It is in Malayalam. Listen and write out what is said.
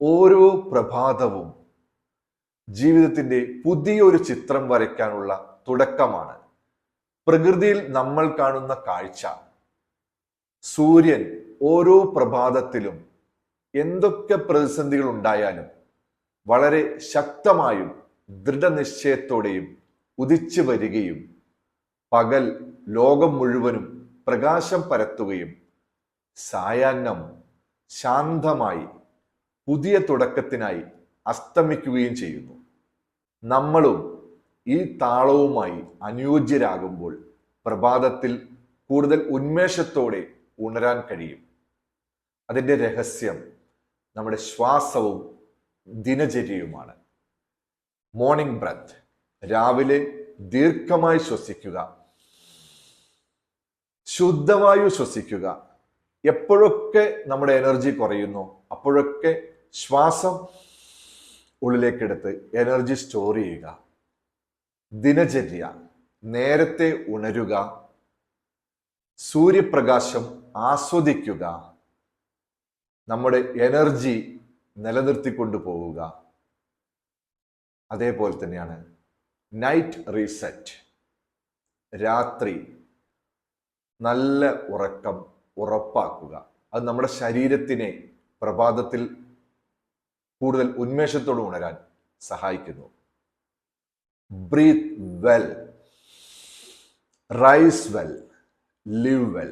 ഓരോ പ്രഭാതവും ജീവിതത്തിൻ്റെ പുതിയൊരു ചിത്രം വരയ്ക്കാനുള്ള തുടക്കമാണ്. പ്രകൃതിയിൽ നമ്മൾ കാണുന്ന കാഴ്ച, സൂര്യൻ ഓരോ പ്രഭാതത്തിലും എന്തൊക്കെ പ്രതിസന്ധികൾ ഉണ്ടായാലും വളരെ ശക്തമായും ദൃഢനിശ്ചയത്തോടെയും ഉദിച്ചു വരികയും പകൽ ലോകം മുഴുവനും പ്രകാശം പരത്തുകയും സായാഹ്നം ശാന്തമായി പുതിയ തുടക്കത്തിനായി അസ്തമിക്കുകയും ചെയ്യുന്നു. നമ്മളും ഈ താളവുമായി അനുയോജ്യരാകുമ്പോൾ പ്രഭാതത്തിൽ കൂടുതൽ ഉന്മേഷത്തോടെ ഉണരാൻ കഴിയും. അതിൻ്റെ രഹസ്യം നമ്മുടെ ശ്വാസവും ദിനചര്യയുമാണ്. മോർണിംഗ് ബ്രത്ത്, രാവിലെ ദീർഘമായി ശ്വസിക്കുക, ശുദ്ധവായു ശ്വസിക്കുക. എപ്പോഴൊക്കെ നമ്മുടെ എനർജി കുറയുന്നു അപ്പോഴൊക്കെ ശ്വാസം ഉള്ളിലേക്കെടുത്ത് എനർജി സ്റ്റോർ ചെയ്യുക. ദിനചര്യ, നേരത്തെ ഉണരുക, സൂര്യപ്രകാശം ആസ്വദിക്കുക, നമ്മുടെ എനർജി നിലനിർത്തിക്കൊണ്ടു പോവുക. അതേപോലെ തന്നെയാണ് നൈറ്റ് റീസെറ്റ്, രാത്രി നല്ല ഉറക്കം ഉറപ്പാക്കുക. അത് നമ്മുടെ ശരീരത്തിനെ പ്രഭാതത്തിൽ കൂടുതൽ ഉന്മേഷത്തോടെ ഉണരാൻ സഹായിക്കുന്നു. Breathe well, rise well, live well.